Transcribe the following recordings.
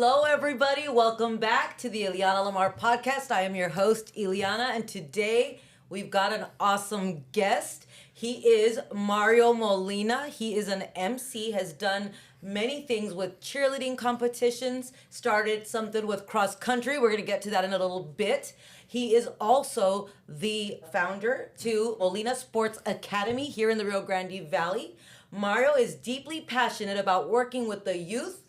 Hello, everybody. Welcome back to the Ileana Lamar podcast. I am your host, Ileana, and today we've got an awesome guest. He is Mario Molina. He is an MC, has done many things with cheerleading competitions, started something with cross country. We're going to get to that in a little bit. He is also the founder to Molina Sports Academy here in the Rio Grande Valley. Mario is deeply passionate about working with the youth,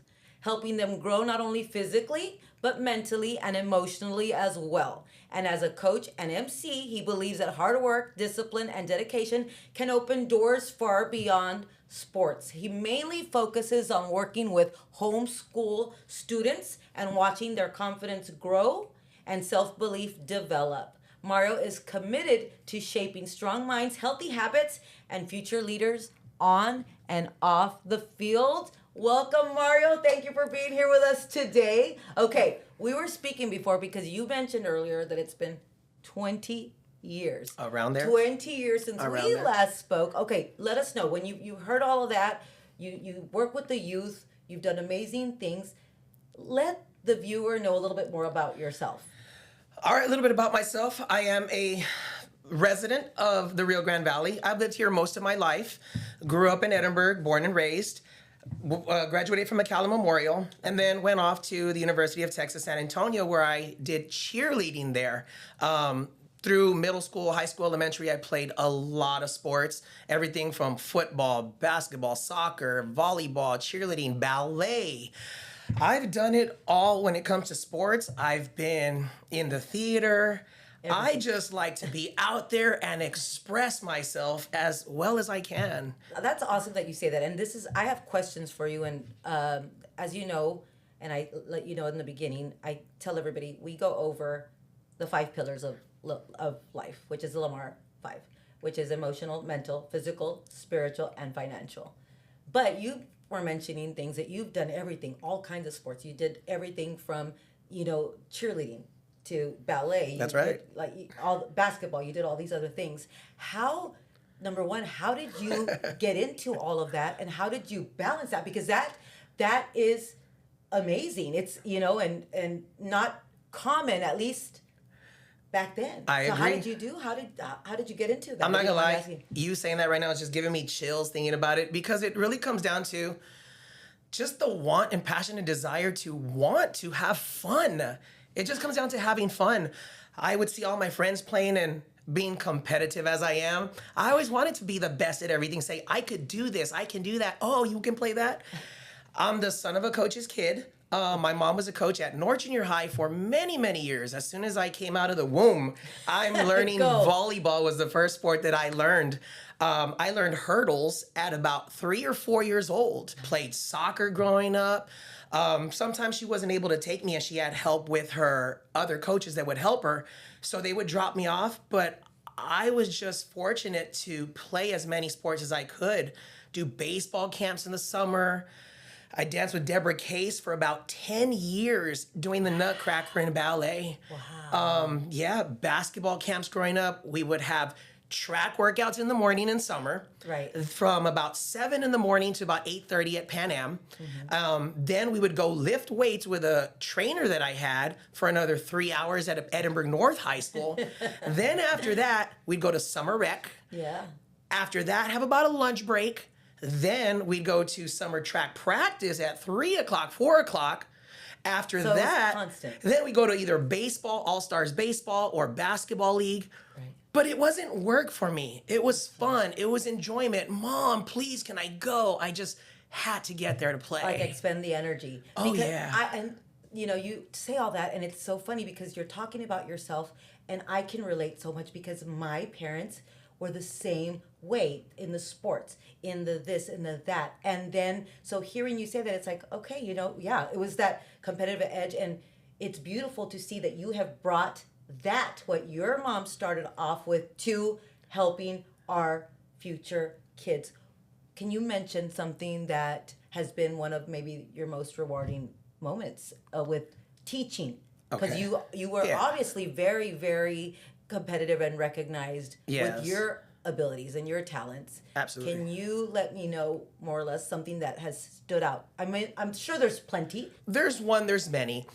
helping them grow not only physically, but mentally and emotionally as well. And as a coach and MC, he believes that hard work, discipline, and dedication can open doors far beyond sports. He mainly focuses on working with homeschool students and watching their confidence grow and self-belief develop. Mario is committed to shaping strong minds, healthy habits, and future leaders on and off the field. Welcome, Mario. Thank you for being here with us today. Okay, we were speaking before because you mentioned earlier that it's been 20 years. Around there? 20 years since Around we there. last spoke. Okay, let us know. When you heard all of that, you work with the youth, you've done amazing things. Let the viewer know a little bit more about yourself. All right, a little bit about myself. I am a resident of the Rio Grande Valley. I've lived here most of my life. Grew up in Edinburgh, born and raised. Graduated from McAllen Memorial, and then went off to the University of Texas, San Antonio, where I did cheerleading there. Through middle school, high school, elementary, I played a lot of sports. Everything from football, basketball, soccer, volleyball, cheerleading, ballet. I've done it all when it comes to sports. I've been in the theater. I just like to be out there and express myself as well as I can. That's awesome that you say that. And I have questions for you. And as you know, and I let you know in the beginning, I tell everybody we go over the 5 pillars of life, which is the LAMAR FIVE, which is emotional, mental, physical, spiritual, and financial. But you were mentioning things that you've done everything, all kinds of sports. You did everything from, cheerleading to ballet. That's right. All basketball, you did all these other things. Number one, how did you get into all of that, and how did you balance that? Because that is amazing. It's, and not common, at least back then. I agree. How did you do? How did you get into that? I'm not gonna lie, you saying that right now is just giving me chills thinking about it, because it really comes down to just the want and passion and desire to want to have fun. It just comes down to having fun. I would see all my friends playing and being competitive as I am. I always wanted to be the best at everything. Say, I could do this, I can do that. Oh, you can play that? I'm the son of a coach's kid. My mom was a coach at North Junior High for many, many years. As soon as I came out of the womb, I'm learning volleyball was the first sport that I learned. I learned hurdles at about 3 or 4 years old. Played soccer growing up. Sometimes she wasn't able to take me, and she had help with her other coaches that would help her. So they would drop me off, but I was just fortunate to play as many sports as I could. Do baseball camps in the summer. I danced with Deborah Case for about 10 years doing the Nutcracker in ballet. Wow. Basketball camps growing up. We would have track workouts in the morning in summer. Right. From about 7 in the morning to about 8:30 at Pan Am. Mm-hmm. Then we would go lift weights with a trainer that I had for another 3 hours at Edinburgh North High School. Then after that, we'd go to summer rec. Yeah. After that, have about a lunch break. Then we'd go to summer track practice at 3 o'clock, 4 o'clock. After that, then we go to either baseball, All-Stars baseball, or basketball league. Right. But it wasn't work for me. It was fun. It was enjoyment. Mom, please, can I go? I just had to get there to play. Like expend the energy. Oh, yeah. You say all that, and it's so funny because you're talking about yourself, and I can relate so much because my parents were the same way in the sports, in the this and the that. And then, so hearing you say that, it's like, okay, it was that competitive edge. And it's beautiful to see that you have brought that, what your mom started off with, to helping our future kids. Can you mention something that has been one of maybe your most rewarding moments with teaching? Because you were obviously very, very competitive and recognized with your abilities and your talents. Absolutely. Can you let me know more or less something that has stood out? I mean, I'm sure there's plenty. There's many.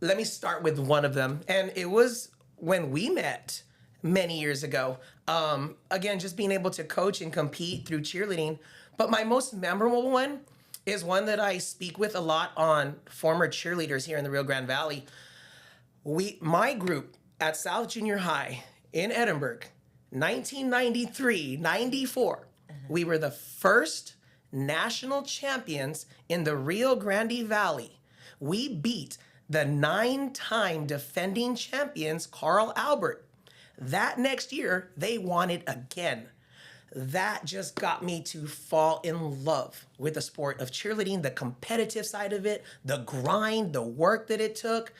Let me start with one of them. And it was when we met many years ago. Again, just being able to coach and compete through cheerleading. But my most memorable one is one that I speak with a lot on former cheerleaders here in the Rio Grande Valley. My group at South Junior High in Edinburgh, 1993, 94, we were the first national champions in the Rio Grande Valley. We beat the 9-time defending champions, Carl Albert. That next year, they won it again. That just got me to fall in love with the sport of cheerleading, the competitive side of it, the grind, the work that it took.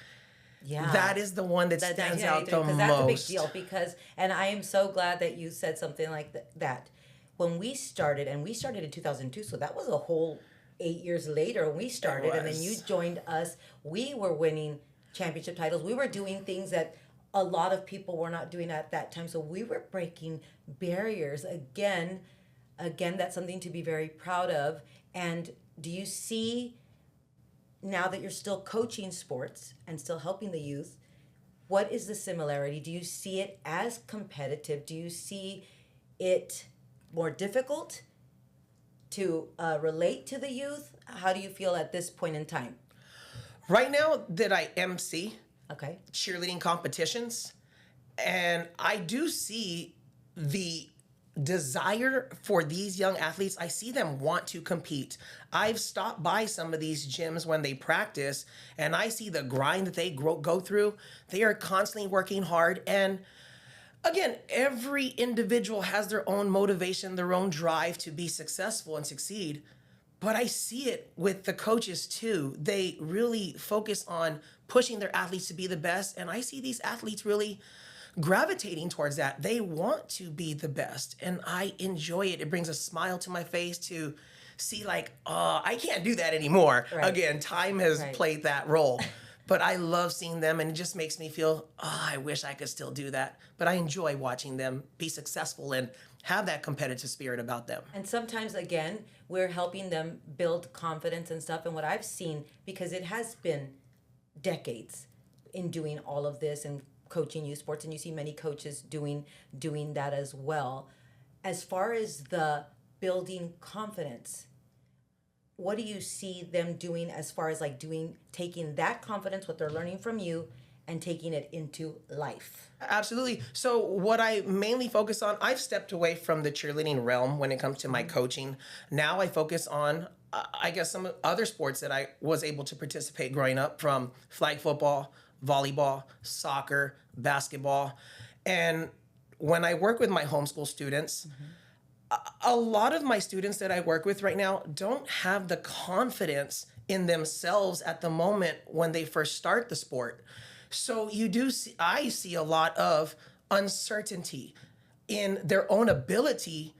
Yeah. That is the one that stands out the most. That's a big deal and I am so glad that you said something like that. When we started, and we started in 2002, so that was a whole 8 years later when we started, and then you joined us. We were winning championship titles. We were doing things that a lot of people were not doing at that time. So we were breaking barriers. Again, that's something to be very proud of. And do you see, now that you're still coaching sports and still helping the youth, what is the similarity? Do you see it as competitive? Do you see it more difficult to relate to the youth? How do you feel at this point in time? Right now that I MC Okay. cheerleading competitions, and I do see the desire for these young athletes. I see them want to compete. I've stopped by some of these gyms when they practice, and I see the grind that they go through. They are constantly working hard. And again, every individual has their own motivation, their own drive to be successful and succeed. But I see it with the coaches too. They really focus on pushing their athletes to be the best. And I see these athletes really gravitating towards that. They want to be the best. And I enjoy it. It brings a smile to my face to see like, oh, I can't do that anymore. Right. Again, time has played that role. But I love seeing them, and it just makes me feel, oh, I wish I could still do that. But I enjoy watching them be successful and have that competitive spirit about them. And sometimes, again, we're helping them build confidence and stuff. And what I've seen, because it has been decades in doing all of this and coaching youth sports, and you see many coaches doing that as well. As far as the building confidence, what do you see them doing as far as like taking that confidence, what they're learning from you, and taking it into life? Absolutely. So what I mainly focus on, I've stepped away from the cheerleading realm when it comes to my coaching. Now I focus on, I guess, some other sports that I was able to participate growing up, from flag football, volleyball, soccer, basketball. And when I work with my homeschool students, a lot of my students that I work with right now don't have the confidence in themselves at the moment when they first start the sport. So I see a lot of uncertainty in their own ability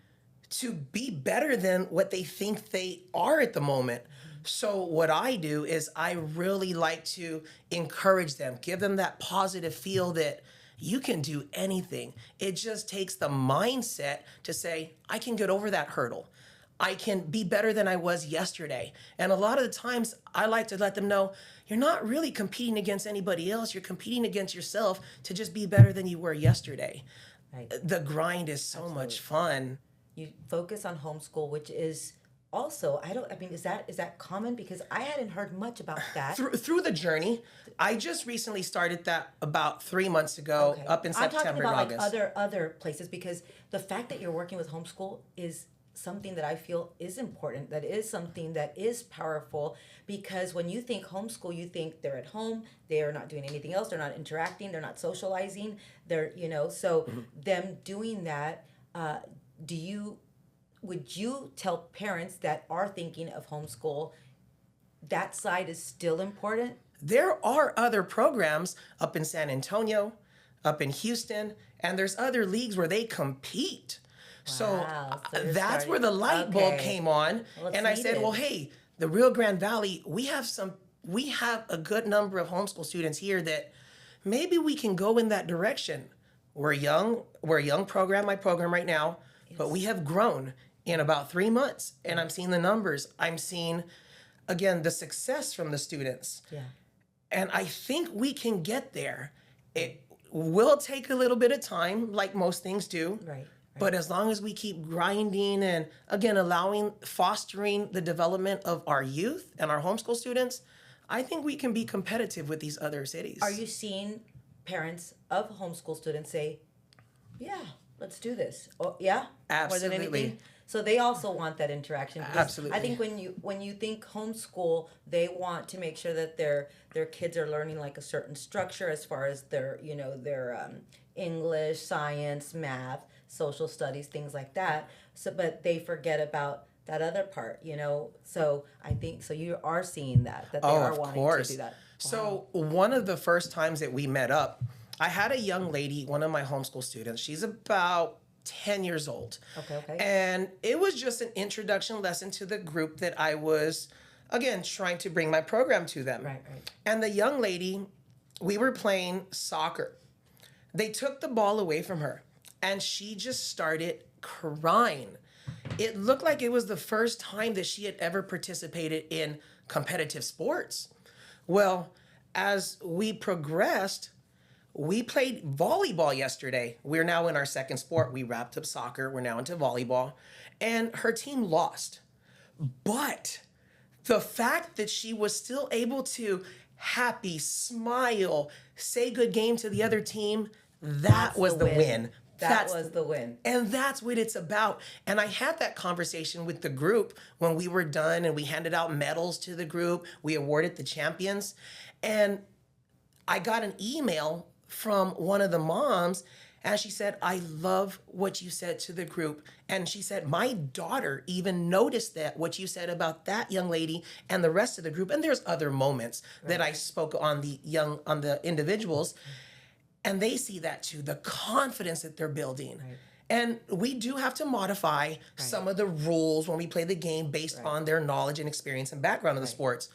to be better than what they think they are at the moment. So what I do is I really like to encourage them, give them that positive feel that you can do anything. It just takes the mindset to say, I can get over that hurdle. I can be better than I was yesterday. And a lot of the times I like to let them know, you're not really competing against anybody else. You're competing against yourself to just be better than you were yesterday. Right. The grind is so much fun. You focus on homeschool, which is also, is that common? Because I hadn't heard much about that. Through the journey, I just recently started that about 3 months ago, up in September, I'm talking about August. like other places, because the fact that you're working with homeschool is something that I feel is important. That is something that is powerful, because when you think homeschool, you think they're at home, they are not doing anything else, they're not interacting, they're not socializing, so them doing that, would you tell parents that are thinking of homeschool, that side is still important? There are other programs up in San Antonio, up in Houston, and there's other leagues where they compete. Wow. So that's where the light bulb came on. Well, and I said, well, hey, the Rio Grande Valley, we have a good number of homeschool students here that maybe we can go in that direction. We're a young program, my program right now. but we have grown in about 3 months, and I'm seeing the numbers. I'm seeing, again, the success from the students. Yeah. And I think we can get there. It will take a little bit of time, like most things do. Right. But as long as we keep grinding and, again, fostering the development of our youth and our homeschool students, I think we can be competitive with these other cities. Are you seeing parents of homeschool students say, yeah, let's do this? Oh, yeah? Absolutely. More than anything? So they also want that interaction. Because Absolutely. I think when you think homeschool, they want to make sure that their kids are learning like a certain structure as far as their English, science, math, social studies, things like that. So, but they forget about that other part, So I think you are seeing that they are wanting to do that. Wow. So one of the first times that we met up, I had a young lady, one of my homeschool students. She's about 10 years old. Okay. And it was just an introduction lesson to the group that I was, again, trying to bring my program to them. Right. And the young lady, we were playing soccer. They took the ball away from her, and she just started crying. It looked like it was the first time that she had ever participated in competitive sports. Well, as we progressed, we played volleyball yesterday. We're now in our second sport. We wrapped up soccer. We're now into volleyball. And her team lost. But the fact that she was still able to happy, smile, say good game to the other team, that was the win. That was the win. And that's what it's about. And I had that conversation with the group when we were done, and we handed out medals to the group. We awarded the champions. And I got an email from one of the moms, and she said, I love what you said to the group. And she said, my daughter even noticed what you said about that young lady and the rest of the group. And there's other moments that I spoke on the individuals. And they see that too, the confidence that they're building. Right. And we do have to modify some of the rules when we play the game based on their knowledge and experience and background in the sports.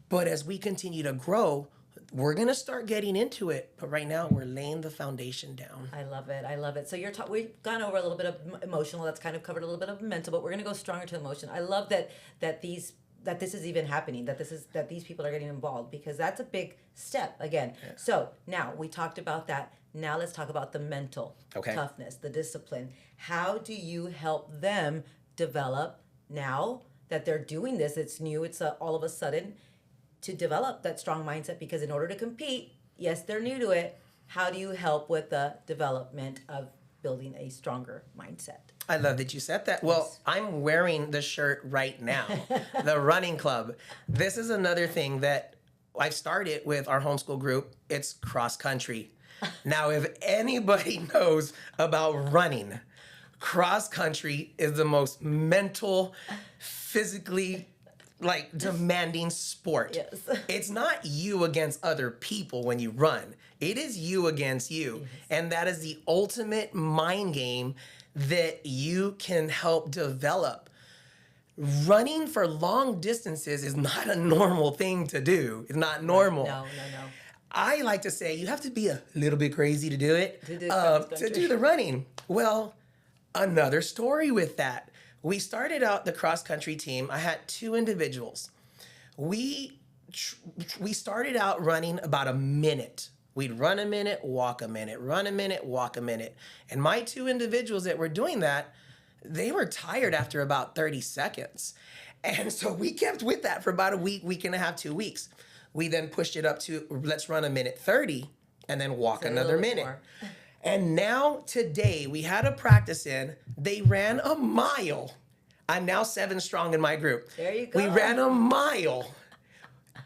But as we continue to grow, we're going to start getting into it. But right now, we're laying the foundation down. I love it. So we've gone over a little bit of emotional. That's kind of covered a little bit of mental, but we're going to go stronger to emotion. I love that this is even happening, that these people are getting involved, because that's a big step again. Yeah. So now we talked about that. Now let's talk about the mental toughness, the discipline. How do you help them develop now that they're doing this? It's new. It's all of a sudden to develop that strong mindset, because in order to compete, yes, they're new to it. How do you help with the development of building a stronger mindset? I love that you said that. Well, I'm wearing the shirt right now, the running club. This is another thing that I've started with our homeschool group. It's cross country. Now, if anybody knows about running, cross country is the most mental, physically demanding sport. Yes. It's not you against other people when you run. It is you against you. Yes. And that is the ultimate mind game that you can help develop. Running for long distances is not a normal thing to do. It's not normal. No. I like to say you have to be a little bit crazy to do it, to do the running. Well, another story with that. We started out the cross-country team. I had 2 individuals. We started out running about a minute. We'd run a minute, walk a minute, run a minute, walk a minute. And my 2 individuals that were doing that, they were tired after about 30 seconds. And so we kept with that for about a week and a half, 2 weeks. We then pushed it up to, let's run a minute 30 and then walk another minute. And now today we had a practice in, they ran a mile. I'm now 7 strong in my group. There you go. We ran a mile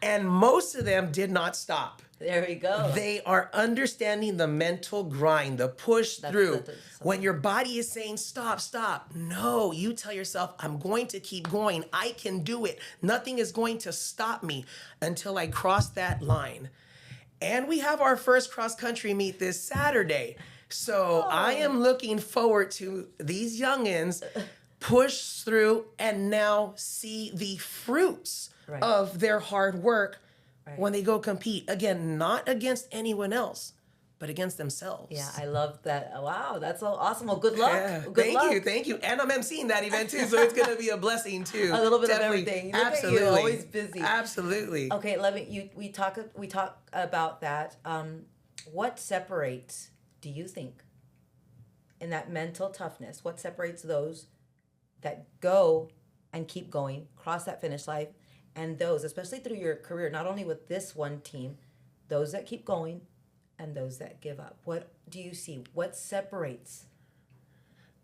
and most of them did not stop. There we go. They are understanding the mental grind, the push through. When your body is saying, stop. No, you tell yourself, I'm going to keep going. I can do it. Nothing is going to stop me until I cross that line. And we have our first cross-country meet this Saturday. So I am looking forward to these youngins push through and now see the fruits of their hard work when they go compete. Again, not against anyone else, but against themselves. Yeah, I love that. Wow, that's so awesome. Well, good luck. Yeah, Good luck. thank you. And I'm emceeing that event too, so it's going to be a blessing too. A little bit Definitely. of everything. Look Absolutely. at you, always busy. Absolutely. Okay, we talk about that. What separates, do you think, in that mental toughness? What separates those that go and keep going, cross that finish line, and those, especially through your career, not only with this one team, those that keep going and those that give up? What do you see? What separates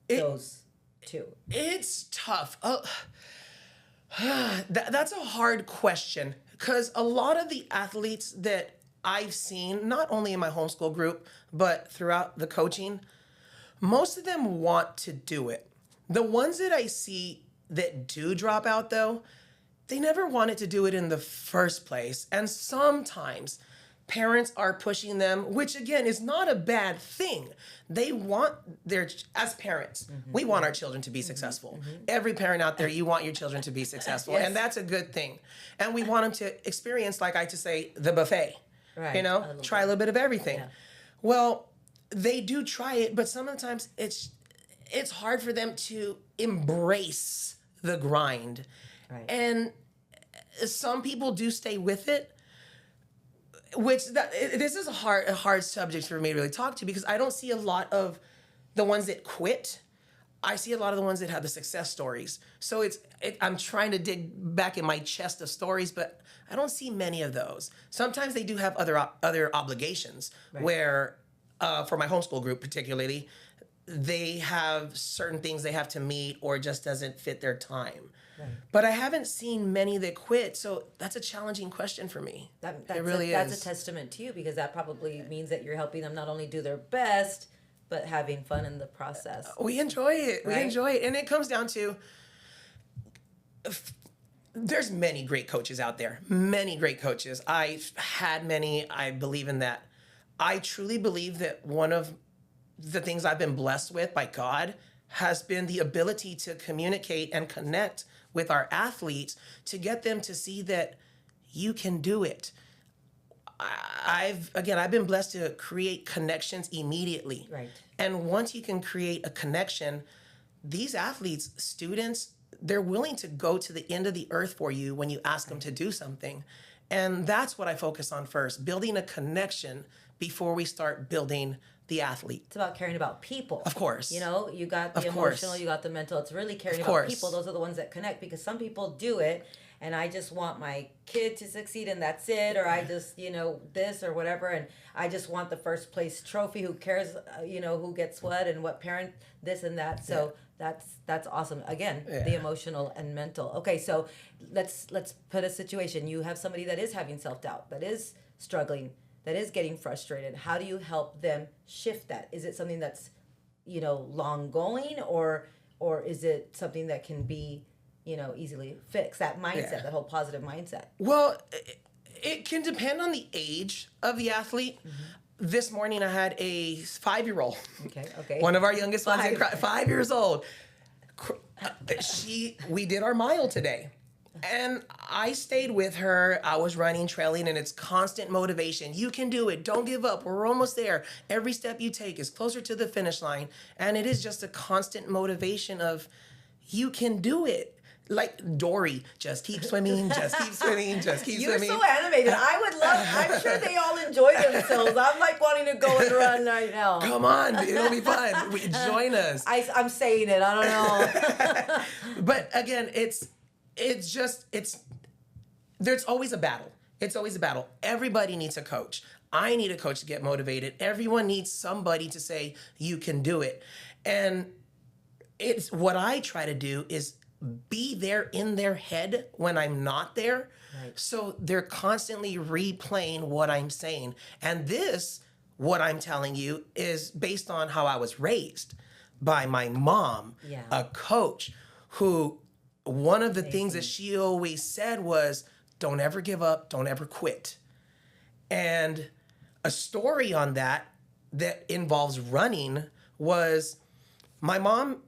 those two? It's tough. That's a hard question, because a lot of the athletes that I've seen, not only in my homeschool group, but throughout the coaching, most of them want to do it. The ones that I see that do drop out, though, they never wanted to do it in the first place. And sometimes parents are pushing them, which again is not a bad thing. They want as parents, we want our children to be successful. Every parent out there, you want your children to be successful. Yes. And that's a good thing. And we want them to experience, like I just say, the buffet. Right. Try a little bit of everything. Yeah. Well, they do try it, but sometimes it's hard for them to embrace the grind. Right. And some people do stay with it, this is a hard subject for me to really talk to, because I don't see a lot of the ones that quit. I see a lot of the ones that have the success stories. So I'm trying to dig back in my chest of stories, but I don't see many of those. Sometimes they do have other obligations, where, for my homeschool group particularly, they have certain things they have to meet, or it just doesn't fit their time. Right. But I haven't seen many that quit, so that's a challenging question for me. It really is. That's a testament to you, because that probably means that you're helping them not only do their best, but having fun in the process. We enjoy it. Right? We enjoy it. And it comes down to, there's many great coaches out there. Many great coaches. I've had many. I believe in that. I truly believe that one of the things I've been blessed with by God has been the ability to communicate and connect with our athletes to get them to see that you can do it. I've been blessed to create connections immediately. Right. And once you can create a connection, these athletes, students, they're willing to go to the end of the earth for you when you ask them to do something. And that's what I focus on first, building a connection before we start building the athlete. It's about caring about people. Of course. You got the emotional, you got the mental. It's really caring about people. Those are the ones that connect, because some people do it and I just want my kid to succeed and that's it, or I just, this or whatever, and I just want the first place trophy. Who cares, who gets what and what parent, this and that. So that's awesome. Again, the emotional and mental. Okay, so let's put a situation. You have somebody that is having self-doubt, that is struggling, that is getting frustrated. How do you help them shift that? Is it something that's, long going, or is it something that can be, easily fixed? That mindset, that whole positive mindset. Well, it can depend on the age of the athlete. This morning I had a 5-year-old. Okay. One of our youngest ones, 5 years old. We did our mile today. And I stayed with her. I was running, trailing, and it's constant motivation. You can do it. Don't give up. We're almost there. Every step you take is closer to the finish line. And it is just a constant motivation of, you can do it. Like Dory, just keep swimming, just keep swimming, just keep swimming. You're so animated. I'm sure they all enjoy themselves. I'm like wanting to go and run right now. Come on, it'll be fun. Join us. I'm saying it. I don't know. But again, there's always a battle. It's always a battle. Everybody needs a coach. I need a coach to get motivated. Everyone needs somebody to say, you can do it. And it's what I try to do is be there in their head when I'm not there. Right. So they're constantly replaying what I'm saying. And what I'm telling you, is based on how I was raised by my mom, a coach who, one of the things that she always said was, don't ever give up, don't ever quit. And a story on that involves running was, my mom,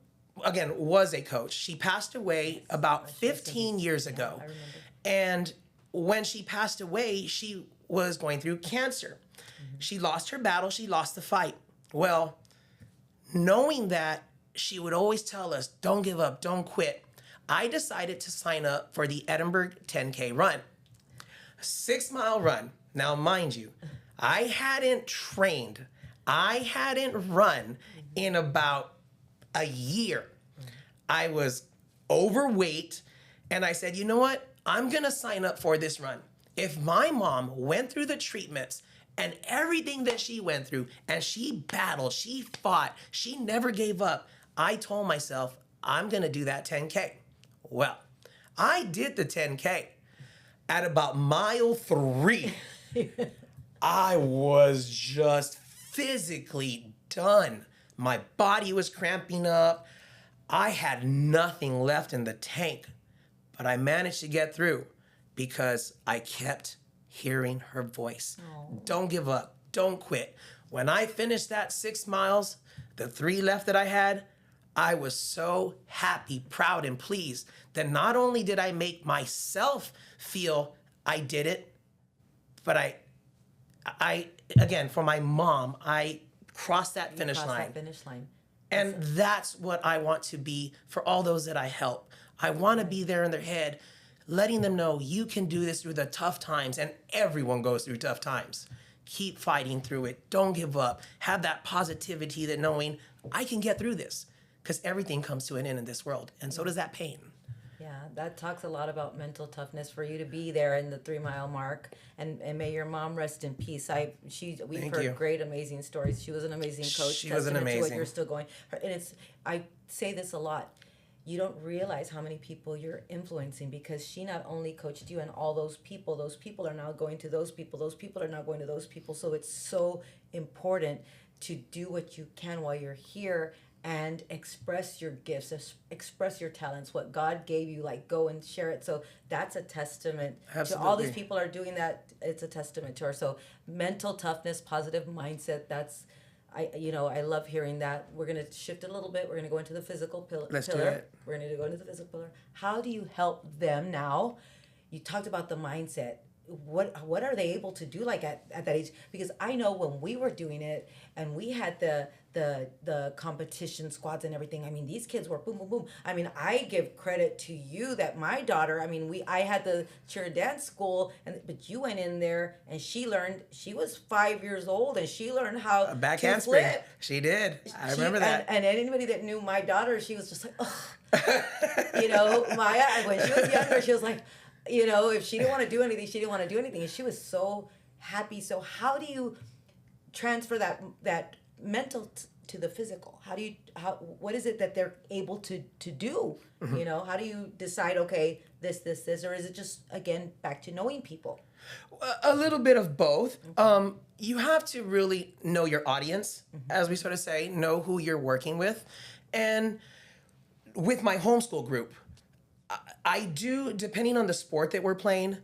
again, was a coach. She passed away about 15 years ago. And when she passed away, she was going through cancer. She lost her battle. She lost the fight. Well, knowing that she would always tell us, don't give up, don't quit, I decided to sign up for the Edinburgh 10K run. A 6-mile run. Now, mind you, I hadn't trained. I hadn't run in about a year. I was overweight, and I said, you know what? I'm going to sign up for this run. If my mom went through the treatments and everything that she went through, and she battled, she fought, she never gave up, I told myself, I'm going to do that 10K. Well, I did the 10K. At about mile 3, I was just physically done. My body was cramping up. I had nothing left in the tank, but I managed to get through because I kept hearing her voice. Oh. Don't give up. Don't quit. When I finished that 6 miles, the 3 left that I had, I was so happy, proud, and pleased that not only did I make myself feel I did it, but I again, for my mom, I crossed that finish line. And that's what I want to be for all those that I help. I want to be there in their head, letting them know you can do this through the tough times, and everyone goes through tough times. Keep fighting through it. Don't give up. Have that positivity, that knowing I can get through this, because everything comes to an end in this world, and so does that pain. Yeah, that talks a lot about mental toughness for you to be there in the 3-mile mark, and may your mom rest in peace. We've heard great, amazing stories. She was an amazing coach. She was an amazing. To what you're still going, and I say this a lot. You don't realize how many people you're influencing, because she not only coached you and all those people are now going to those people are now going to those people. So it's so important to do what you can while you're here and express your gifts, express your talents, what God gave you, like go and share it. So that's a testament to all these people are doing that. It's a testament to her. So mental toughness, positive mindset, I love hearing that. We're going to shift it a little bit. We're going to go into the physical pillar. Let's do it. We're going to go into the physical pillar. How do you help them now? You talked about the mindset. What are they able to do like at that age? Because I know when we were doing it and we had the competition squads and everything, I mean, these kids were boom, boom, boom. I mean, I give credit to you that my daughter, I mean, I had the cheer dance school, but you went in there and she was 5 years old and she learned how a back to handspring. flip. She did. I remember that. And anybody that knew my daughter, she was just like, oh. Maya, when she was younger, she was like, if she didn't want to do anything, she didn't want to do anything. And she was so happy. So how do you transfer that mental to the physical? What is it that they're able to do? Mm-hmm. How do you decide, okay, this, or is it just, again, back to knowing people? A little bit of both. Okay. You have to really know your audience, mm-hmm. as we sort of say, know who you're working with. And with my homeschool group, I do, depending on the sport that we're playing,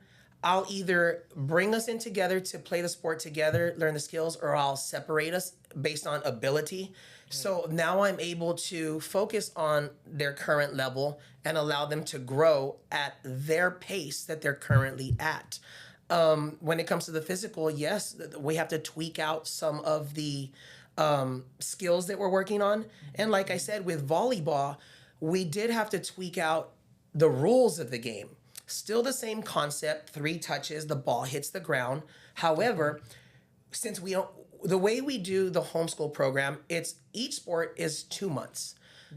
I'll either bring us in together to play the sport together, learn the skills, or I'll separate us based on ability. Mm-hmm. So now I'm able to focus on their current level and allow them to grow at their pace that they're currently at. When it comes to the physical, yes, we have to tweak out some of the skills that we're working on. And like I said, with volleyball, we did have to tweak out the rules of the game. Still the same concept, 3 touches, the ball hits the ground. However, since the way we do the homeschool program, each sport is 2 months.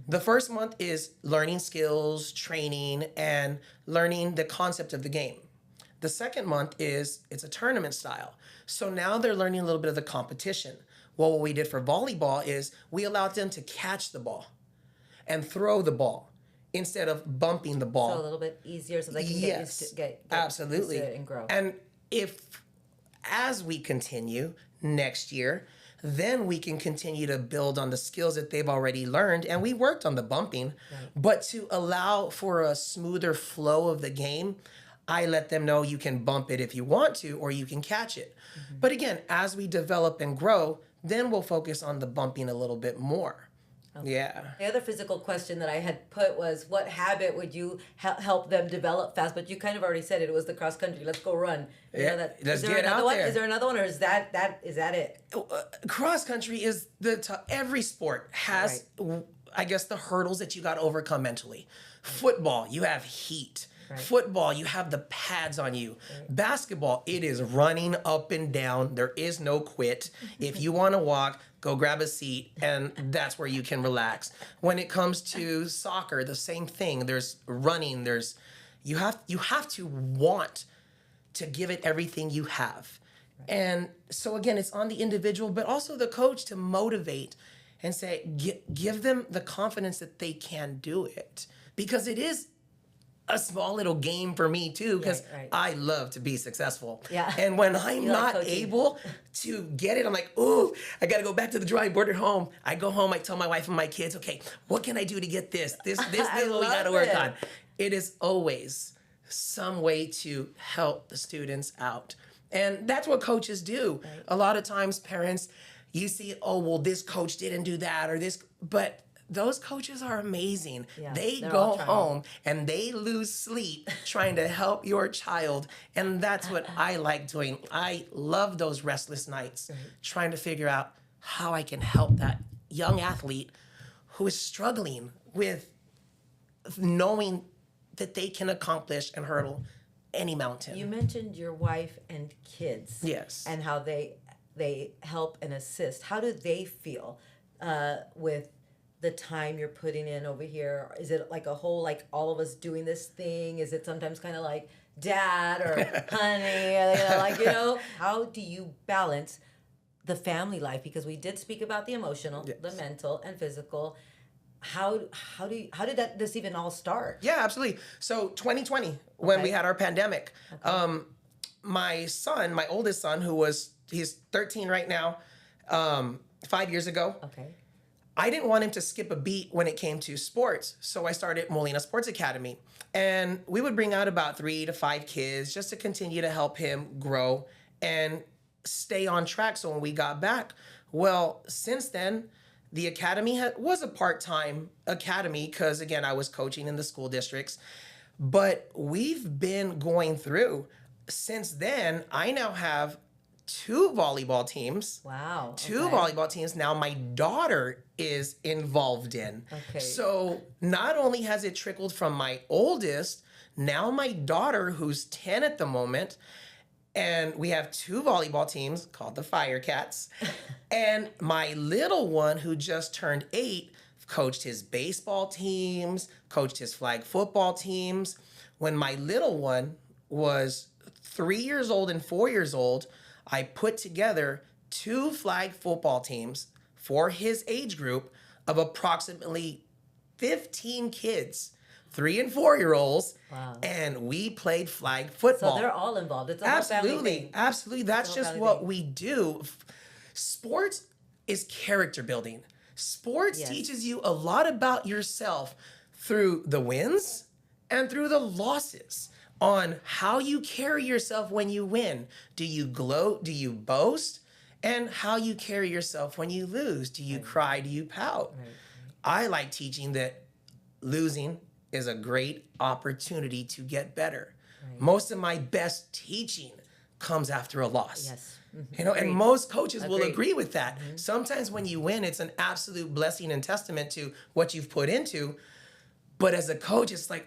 The first month is learning skills, training, and learning the concept of the game. The second month it's a tournament style. So now they're learning a little bit of the competition. Well, what we did for volleyball is we allowed them to catch the ball and throw the ball instead of bumping the ball. So a little bit easier so they can get used to get absolutely. Used to it and grow. And as we continue next year, then we can continue to build on the skills that they've already learned. And we worked on the bumping, right. But to allow for a smoother flow of the game, I let them know you can bump it if you want to, or you can catch it. Mm-hmm. But again, as we develop and grow, then we'll focus on the bumping a little bit more. Yeah. The other physical question that I had put was, what habit would you help them develop fast? But you kind of already said it. It was the cross country. Let's go run. You know that. Let's Is there get another out one? there. Is there another one, or is that it? Cross country is every sport has, I guess, the hurdles that you got to overcome mentally. Football, you have heat. Football, you have the pads on you. Basketball, it is running up and down. There is no quit. If you want to walk, go grab a seat, and that's where you can relax. When it comes to soccer, the same thing. There's running. You have to want to give it everything you have. And so again, it's on the individual, but also the coach to motivate and say, give them the confidence that they can do it, because it is a small little game for me too, because I love to be successful. Yeah. And when I'm not able to get it, I'm like, ooh, I got to go back to the drawing board at home. I go home, I tell my wife and my kids, okay, what can I do to get this? This is what we got to work on. It is always some way to help the students out. And that's what coaches do. A lot of times parents, you see, oh, well, this coach didn't do that or this, but those coaches are amazing. Yeah, they go home and they lose sleep trying to help your child. And that's what I like doing. I love those restless nights, trying to figure out how I can help that young athlete who is struggling with knowing that they can accomplish and hurdle any mountain. You mentioned your wife and kids. Yes. And how they help and assist. How do they feel with the time you're putting in over here? Is it like a whole, like all of us doing this thing? Is it sometimes kind of like dad or honey? How do you balance the family life? Because we did speak about the emotional, the mental, and physical. How did this even all start? Yeah, absolutely. So 2020, when we had our pandemic, my oldest son, he's 13 right now, 5 years ago. Okay. I didn't want him to skip a beat when it came to sports. So I started Molina Sports Academy. And we would bring out about 3 to 5 kids just to continue to help him grow and stay on track. So when we got back, well, since then, the academy was a part-time academy because, again, I was coaching in the school districts. But we've been going through. Since then, I now have 2 volleyball teams. Wow. 2 volleyball teams. Now my daughter is involved in. Okay. So not only has it trickled from my oldest, now my daughter, who's 10 at the moment, and we have 2 volleyball teams called the Firecats. And my little one, who just turned 8, coached his baseball teams, coached his flag football teams. When my little one was 3 years old and 4 years old, I put together 2 flag football teams for his age group of approximately 15 kids, 3 and 4 year olds. Wow. And we played flag football. So they're all involved. It's a whole family thing. Absolutely. That's just what we do. Sports is character building. Sports teaches you a lot about yourself through the wins and through the losses, on how you carry yourself when you win. Do you gloat? Do you boast? And how you carry yourself when you lose. Do you cry? Do you pout? I like teaching that losing is a great opportunity to get better. Most of my best teaching comes after a loss. Yes. Mm-hmm. And most coaches will agree with that. Mm-hmm. Sometimes when you win, it's an absolute blessing and testament to what you've put into. But as a coach, it's like,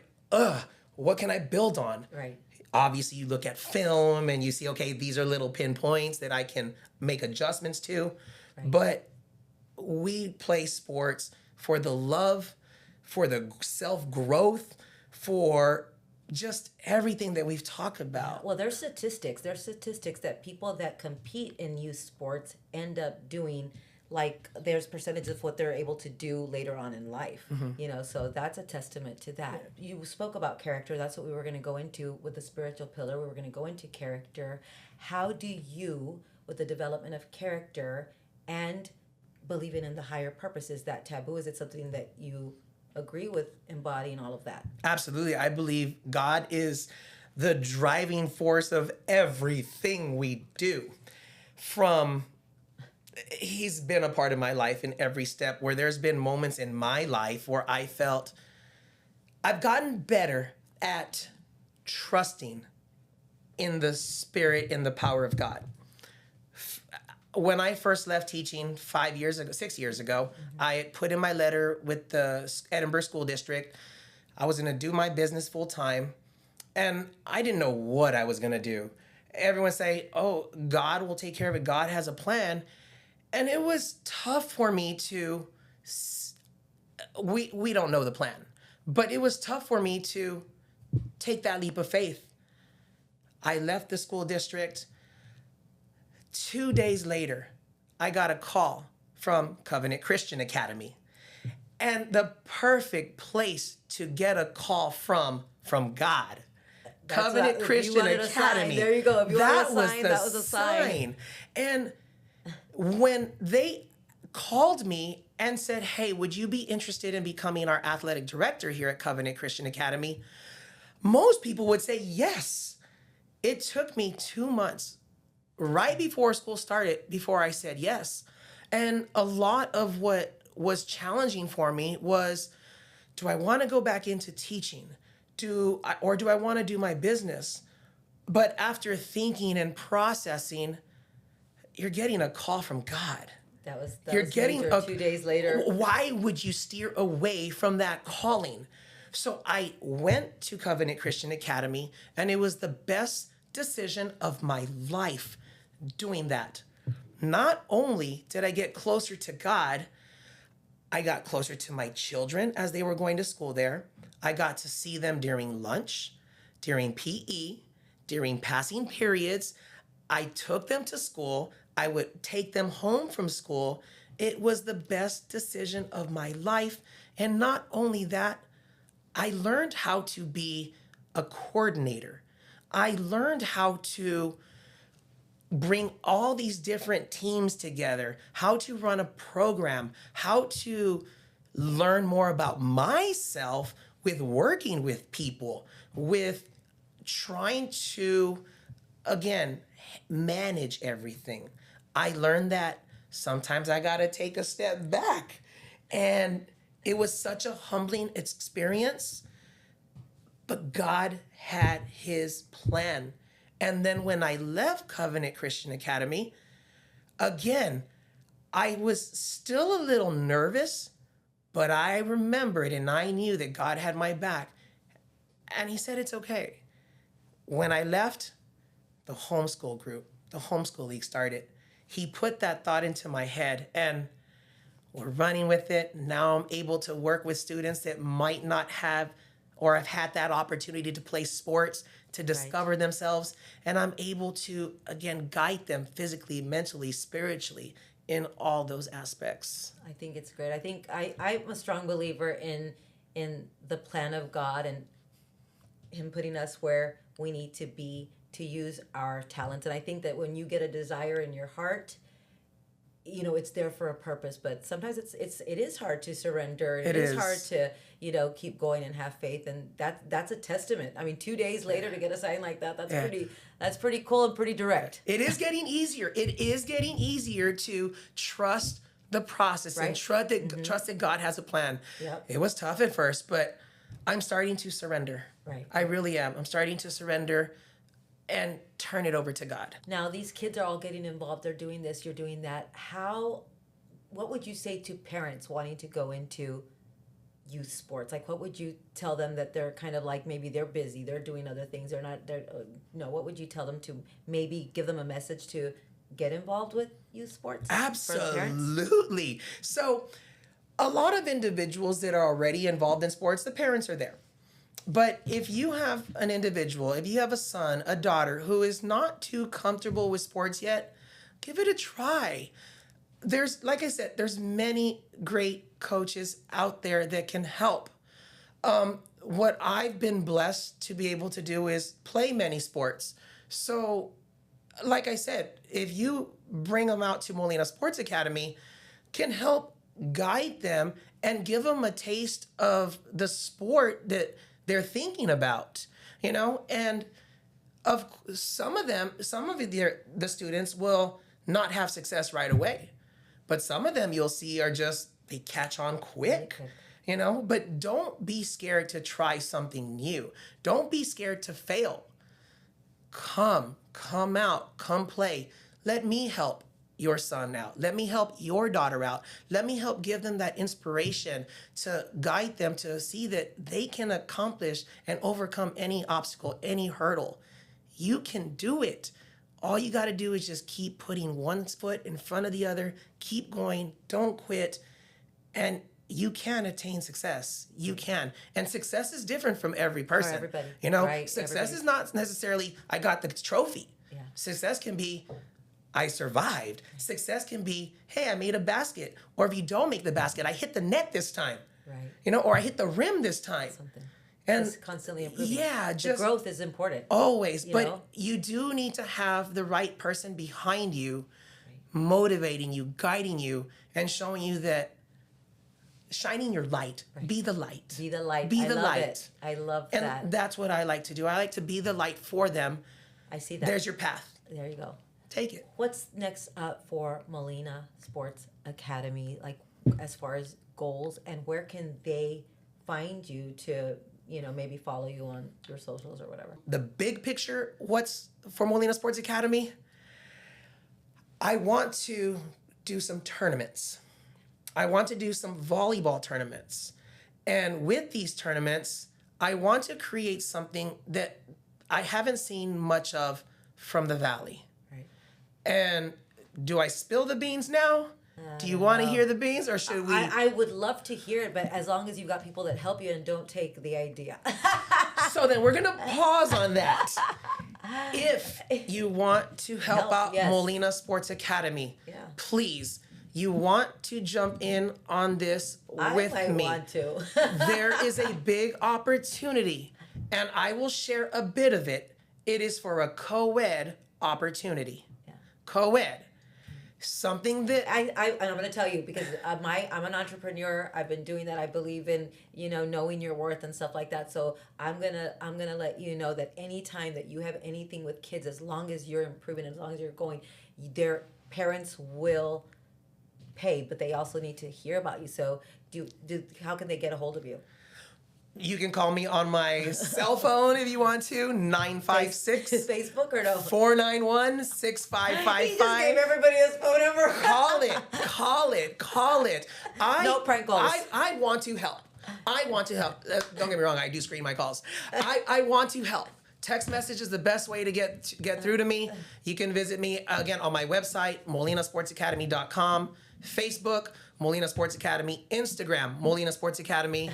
what can I build on? Right. Obviously, you look at film and you see, okay, these are little pinpoints that I can make adjustments to. Right. But we play sports for the love, for the self-growth, for just everything that we've talked about. Well, there's statistics. There's statistics that people that compete in youth sports end up doing, like there's percentage of what they're able to do later on in life. Mm-hmm. So that's a testament to that. Yeah. You spoke about character. That's what we were going to go into with the spiritual pillar. We were going to go into character. How do you, with the development of character and believing in the higher purpose, is that taboo? Is it something that you agree with embodying all of that? Absolutely. I believe God is the driving force of everything we do. From He's been a part of my life in every step, where there's been moments in my life where I felt I've gotten better at trusting in the spirit and the power of God. When I first left teaching 6 years ago, I had put in my letter with the Edinburgh School District. I was going to do my business full time, and I didn't know what I was going to do. Everyone say, oh, God will take care of it. God has a plan. And it was tough for me to, we don't know the plan, but it was tough for me to take that leap of faith. I left the school district. 2 days later, I got a call from Covenant Christian Academy. And the perfect place to get a call from God. Covenant Christian Academy. There you go. If you that wanted a sign, was the that was a sign. And when they called me and said, hey, would you be interested in becoming our athletic director here at Covenant Christian Academy? Most people would say yes. It took me 2 months right before school started before I said yes. And a lot of what was challenging for me was, do I want to go back into teaching? Or do I want to do my business? But after thinking and processing, you're getting a call from God. That was You're getting major. 2 days later. Why would you steer away from that calling? So I went to Covenant Christian Academy, and it was the best decision of my life doing that. Not only did I get closer to God, I got closer to my children as they were going to school there. I got to see them during lunch, during PE, during passing periods. I took them to school. I would take them home from school. It was the best decision of my life. And not only that, I learned how to be a coordinator. I learned how to bring all these different teams together, how to run a program, how to learn more about myself with working with people, with trying to, again, manage everything. I learned that sometimes I got to take a step back. And it was such a humbling experience, but God had his plan. And then when I left Covenant Christian Academy, again, I was still a little nervous, but I remembered and I knew that God had my back. And he said, it's okay. When I left, the homeschool group, the homeschool league started. He put that thought into my head, and we're running with it. Now I'm able to work with students that might not have or have had that opportunity to play sports, to discover themselves. And I'm able to, again, guide them physically, mentally, spiritually in all those aspects. I think it's great. I think I'm a strong believer in the plan of God and him putting us where we need to be to use our talents. And I think that when you get a desire in your heart, you know, it's there for a purpose, but sometimes it is hard to surrender. It is hard to, you know, keep going and have faith. And that's a testament. I mean, 2 days later to get a sign like that, that's pretty cool and pretty direct. It is getting easier. It is getting easier to trust the process and trust that God has a plan. Yep. It was tough at first, but I'm starting to surrender. Right. I really am. I'm starting to surrender and turn it over to God. Now, these kids are all getting involved. They're doing this, you're doing that. What would you say to parents wanting to go into youth sports? Like, what would you tell them that they're kind of like, maybe they're busy, they're doing other things, what would you tell them to maybe give them a message to get involved with youth sports? Absolutely. So a lot of individuals that are already involved in sports, the parents are there. But if you have an individual, if you have a son, a daughter who is not too comfortable with sports yet, give it a try. Like I said, there's many great coaches out there that can help. What I've been blessed to be able to do is play many sports. So, like I said, if you bring them out to Molina Sports Academy, can help guide them and give them a taste of the sport that they're thinking about, you know. And some of the students will not have success right away. But some of them you'll see are just, they catch on quick. quick. But don't be scared to try something new. Don't be scared to fail. Come out, come play. Let me help your son out. Let me help your daughter out. Let me help give them that inspiration to guide them to see that they can accomplish and overcome any obstacle, any hurdle. You can do it. All you got to do is just keep putting one foot in front of the other, keep going, don't quit, and you can attain success. You can. And success is different from every person. For everybody. Right, Success everybody. is not necessarily, I got the trophy. Yeah. Success can be, I survived. Success can be, hey, I made a basket. Or if you don't make the basket, I hit the net this time. Right. Or I hit the rim this time. Something. And Just constantly improving. yeah, The just growth is important. always. You But know? you do need to have the right person behind you, motivating you, guiding you, and showing you that shining your light. Be the light. Be the light. Be I the love light. it. I love And that. that's what I like to do. I like to be the light for them. I see that. There's your path. There you go. Take it. What's next up for Molina Sports Academy, like as far as goals, and where can they find you to, maybe follow you on your socials or whatever? The big picture, what's for Molina Sports Academy? I want to do some tournaments. I want to do some volleyball tournaments. And with these tournaments, I want to create something that I haven't seen much of from the Valley. Right. And do I spill the beans now? Do you want to hear the beans, or should we? I would love to hear it, but as long as you've got people that help you and don't take the idea. So then we're going to pause on that. If you want to help out yes. Molina Sports Academy, please, you want to jump in on this with I me. want to. There is a big opportunity, and I will share a bit of it. It is for a co-ed opportunity. Yeah. Co-ed. Something that I'm going to tell you because I'm an entrepreneur. I've been doing that. I believe in knowing your worth and stuff like that. So I'm gonna let you know that anytime that you have anything with kids, as long as you're improving, as long as you're going, their parents will pay, but they also need to hear about you. So how can they get a hold of you? you can call me on my cell phone if you want to, 956 Facebook or no? 491 He just 6555. gave everybody his phone number. Call it. No prank calls. I want to help. Don't get me wrong, I do screen my calls. I want to help. Text message is the best way to get through to me. You can visit me, again, on my website, molinasportsacademy.com, Facebook, Molina Sports Academy, Instagram, Molina Sports Academy.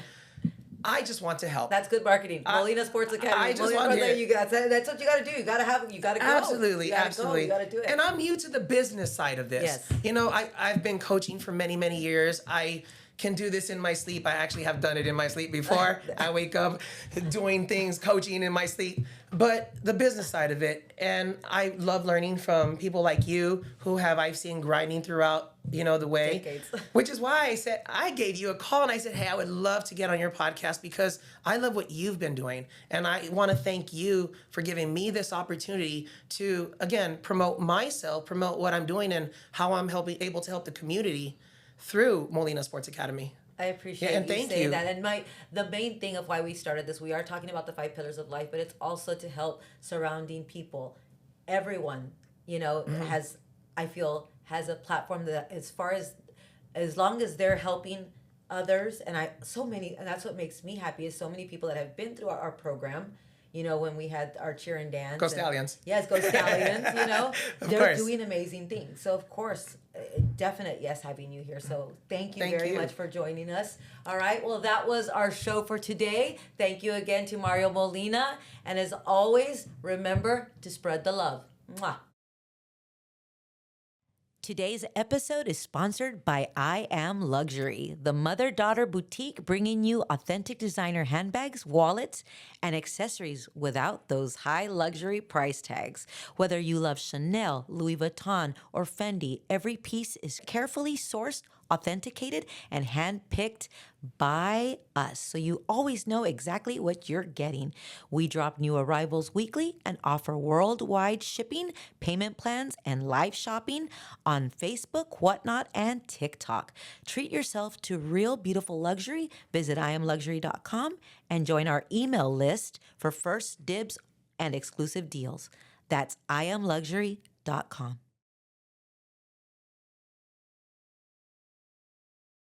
I just want to help. That's good marketing. Molina Sports Academy. I just want to that's what you got to do. You got to go. Absolutely. You got to do it. And I'm new to the business side of this. Yes. You know, I've been coaching for many, many years. I can do this in my sleep. I actually have done it in my sleep before. I wake up doing things, coaching in my sleep. But the business side of it, and I love learning from people like you who I've seen grinding throughout, the way. Decades. Which is why I gave you a call and I said, hey, I would love to get on your podcast because I love what you've been doing. And I want to thank you for giving me this opportunity to, again, promote myself, promote what I'm doing and how I'm able to help the community through Molina Sports Academy. I appreciate and you thank saying you. that. And the main thing of why we started this, we are talking about the 5 pillars of life, but it's also to help surrounding people. Everyone, has a platform that as long as they're helping others, and that's what makes me happy is so many people that have been through our program. When we had our cheer and dance. Go Stallions. Yes, go Stallions, They're course. doing amazing things. So, of course, definite yes having you here. So, thank you very much for joining us. All right, well, that was our show for today. Thank you again to Mario Molina. And as always, remember to spread the love. Mwah. Today's episode is sponsored by I Am Luxury, the mother-daughter boutique bringing you authentic designer handbags, wallets, and accessories without those high luxury price tags. Whether you love Chanel, Louis Vuitton, or Fendi, every piece is carefully sourced authenticated, and handpicked by us. So you always know exactly what you're getting. We drop new arrivals weekly and offer worldwide shipping, payment plans, and live shopping on Facebook, Whatnot, and TikTok. Treat yourself to real beautiful luxury. Visit IamLuxury.com and join our email list for first dibs and exclusive deals. That's IamLuxury.com.